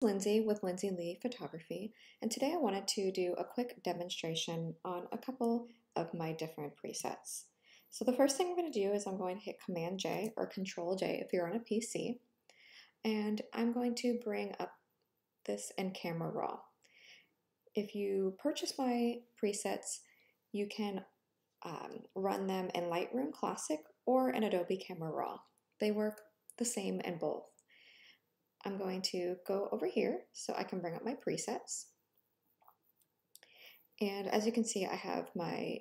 Lindsay with Lindsey Lee Photography, and today I wanted to do a quick demonstration on a couple of my different presets. So the first thing I'm going to do is I'm going to hit Command J or Control J if you're on a PC, and I'm going to bring up this in Camera Raw. If you purchase my presets, you can run them in Lightroom Classic or in Adobe Camera Raw. They work the same in both. I'm going to go over here so I can bring up my presets. And as you can see, I have my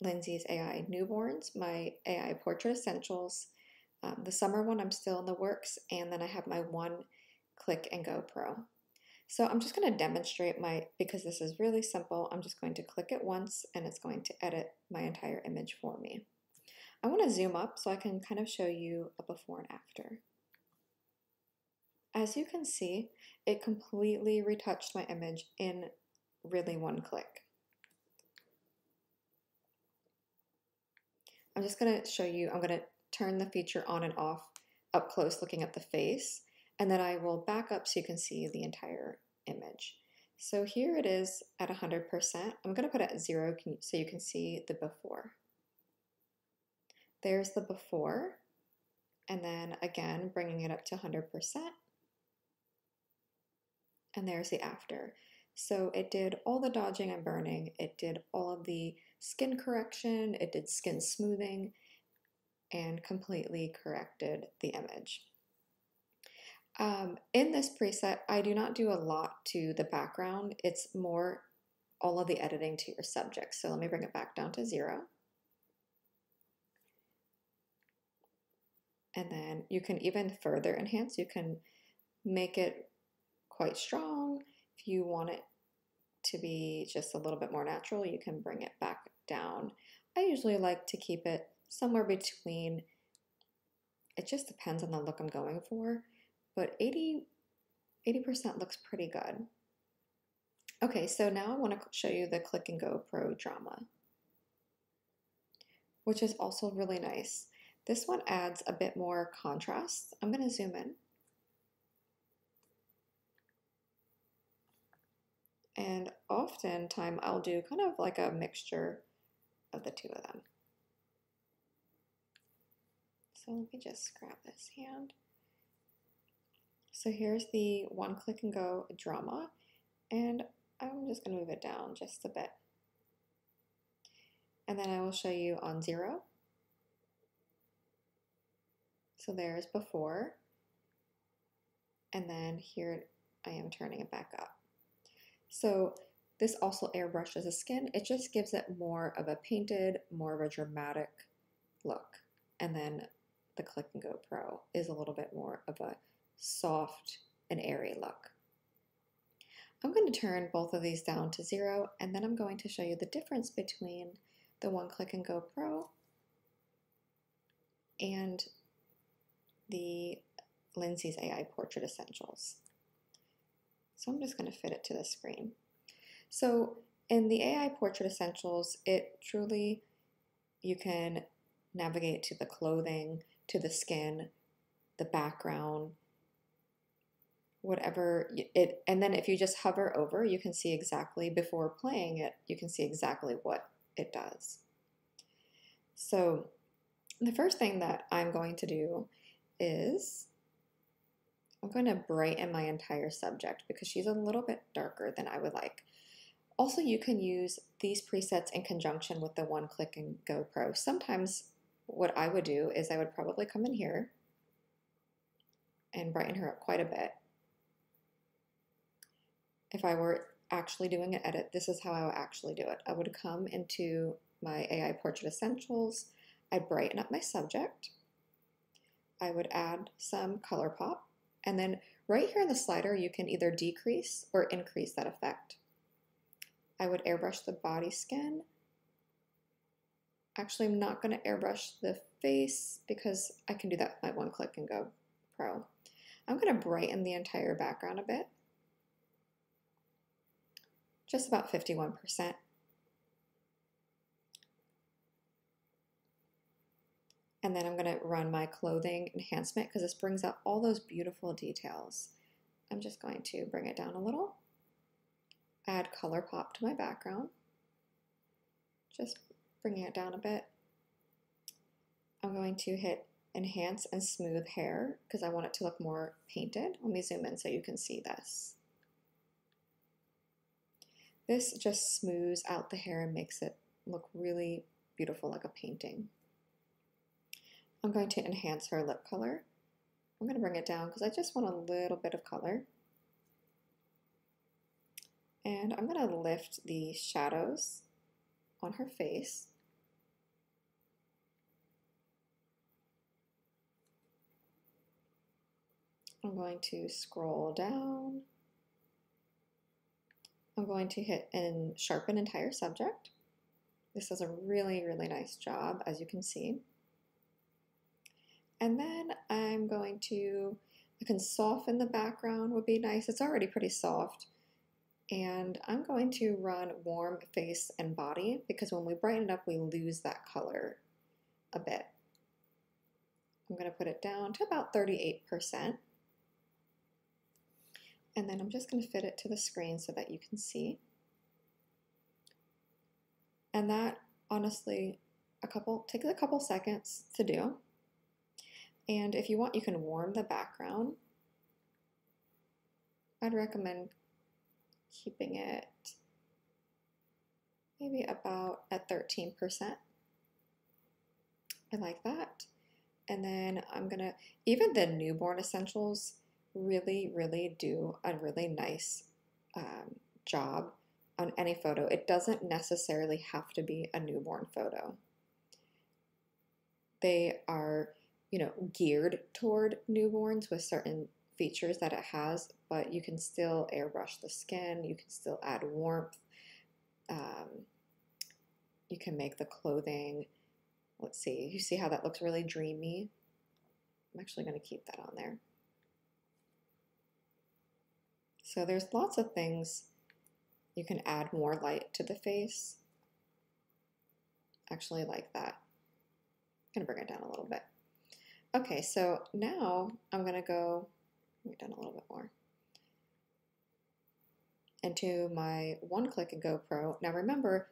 Lindsay's AI Newborns, my AI Portrait Essentials, the summer one I'm still in the works, and then I have my One Click and Go Pro. So I'm just going to demonstrate because this is really simple, I'm just going to click it once and it's going to edit my entire image for me. I want to zoom up so I can kind of show you a before and after. As you can see, it completely retouched my image in really one click. I'm just going to show you, I'm going to turn the feature on and off up close looking at the face, and then I will back up so you can see the entire image. So here it is at 100%. I'm going to put it at 0 so you can see the before. There's the before, and then again bringing it up to 100%. And there's the after. So it did all the dodging and burning, it did all of the skin correction, it did skin smoothing, and completely corrected the image. In this preset, I do not do a lot to the background, it's more all of the editing to your subject. So let me bring it back down to 0. And then you can even further enhance, you can make it quite strong. If you want it to be just a little bit more natural, you can bring it back down. I usually like to keep it somewhere between, it just depends on the look I'm going for, but 80% looks pretty good. Okay, so now I want to show you the Click and Go Pro Drama, which is also really nice. This one adds a bit more contrast. I'm going to zoom in. And oftentimes I'll do kind of like a mixture of the two of them. So let me just grab this hand. So here's the One Click and Go Drama, and I'm just going to move it down just a bit. And then I will show you on 0. So there's before, and then here I am turning it back up. So this also airbrushes the skin. It just gives it more of a painted, more of a dramatic look. And then the Click and Go Pro is a little bit more of a soft and airy look. I'm going to turn both of these down to 0, and then I'm going to show you the difference between the One Click and Go Pro and the Lindsay's AI Portrait Essentials. So I'm just going to fit it to the screen. So in the AI Portrait Essentials, it truly, you can navigate to the clothing, to the skin, the background, whatever it, and then if you just hover over, you can see exactly, before playing it, you can see exactly what it does. So the first thing that I'm going to do is I'm going to brighten my entire subject because she's a little bit darker than I would like. Also, you can use these presets in conjunction with the One Click and Go Pro. Sometimes what I would do is I would probably come in here and brighten her up quite a bit. If I were actually doing an edit, this is how I would actually do it. I would come into my AI Portrait Essentials, I'd brighten up my subject, I would add some color pop, and then right here in the slider, you can either decrease or increase that effect. I would airbrush the body skin. Actually, I'm not going to airbrush the face because I can do that with my One Click and Go Pro. I'm going to brighten the entire background a bit, just about 51%. And then I'm going to run my clothing enhancement because this brings out all those beautiful details I'm just going to bring it down a little, add color pop to my background, just bringing it down a bit. I'm going to hit enhance and smooth hair because I want it to look more painted. Let me zoom in so you can see this. This just smooths out the hair and makes it look really beautiful, like a painting. I'm going to enhance her lip color. I'm going to bring it down because I just want a little bit of color. And I'm going to lift the shadows on her face. I'm going to scroll down. I'm going to hit and sharpen entire subject. This does a really, really nice job, as you can see. And then I'm going to, I can soften the background would be nice. It's already pretty soft. And I'm going to run warm face and body because when we brighten it up, we lose that color a bit. I'm going to put it down to about 38%. And then I'm just going to fit it to the screen so that you can see. And that honestly, takes a couple seconds to do. And if you want, you can warm the background. I'd recommend keeping it maybe about at 13%. I like that. And then I'm gonna, even the newborn essentials really, really do a really nice job on any photo. It doesn't necessarily have to be a newborn photo. They are, you know, geared toward newborns with certain features that it has, but you can still airbrush the skin, you can still add warmth, you can make the clothing, let's see, you see how that looks really dreamy? I'm actually going to keep that on there. So there's lots of things. You can add more light to the face. Actually like that. I'm going to bring it down a little bit. Okay, so now I'm going to go, bring it down a little bit more, into my one-click and go pro. Now remember,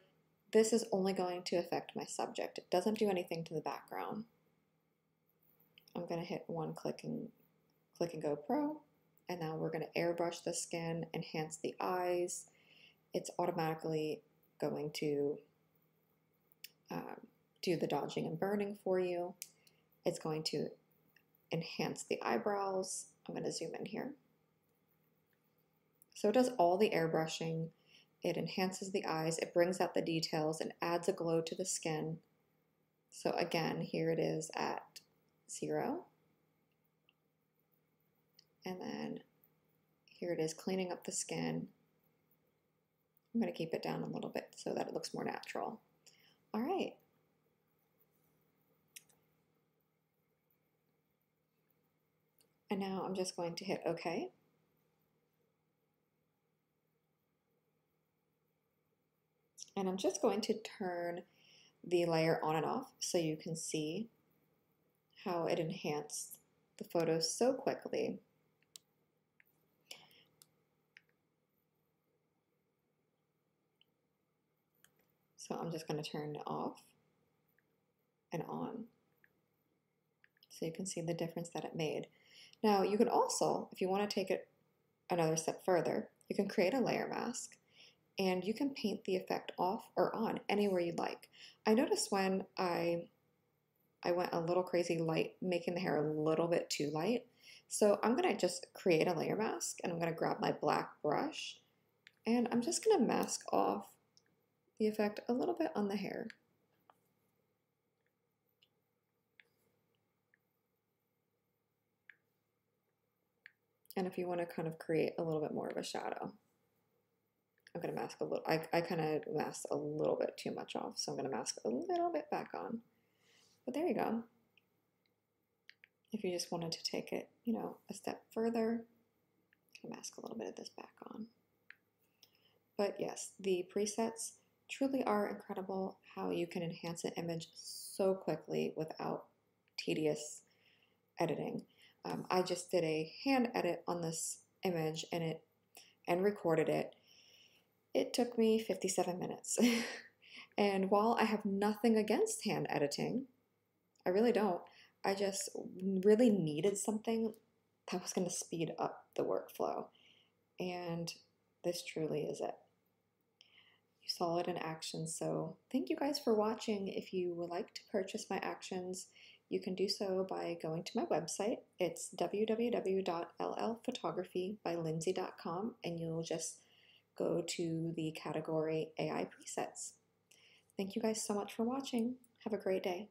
this is only going to affect my subject. It doesn't do anything to the background. I'm going to hit click and go pro, and now we're going to airbrush the skin, enhance the eyes. It's automatically going to do the dodging and burning for you. It's going to enhance the eyebrows. I'm going to zoom in here. So it does all the airbrushing. It enhances the eyes. It brings out the details and adds a glow to the skin. So again, here it is at 0. And then here it is cleaning up the skin. I'm going to keep it down a little bit so that it looks more natural. All right. And now I'm just going to hit OK. And I'm just going to turn the layer on and off so you can see how it enhanced the photo so quickly. So I'm just going to turn it off and on so you can see the difference that it made. Now you can also, if you want to take it another step further, you can create a layer mask and you can paint the effect off or on anywhere you like. I noticed when I went a little crazy light, making the hair a little bit too light. So I'm going to just create a layer mask and I'm going to grab my black brush and I'm just going to mask off the effect a little bit on the hair. And if you want to kind of create a little bit more of a shadow, I'm going to mask a little, I kind of masked a little bit too much off, so I'm going to mask a little bit back on. But there you go. If you just wanted to take it, you know, a step further, I mask a little bit of this back on. But yes, the presets truly are incredible how you can enhance an image so quickly without tedious editing. I just did a hand edit on this image and recorded it. It took me 57 minutes. And while I have nothing against hand editing, I really don't, I just really needed something that was going to speed up the workflow. And this truly is it. You saw it in action, so thank you guys for watching. If you would like to purchase my actions, you can do so by going to my website. It's www.llphotographybylindsey.com, and you'll just go to the category AI presets. Thank you guys so much for watching. Have a great day.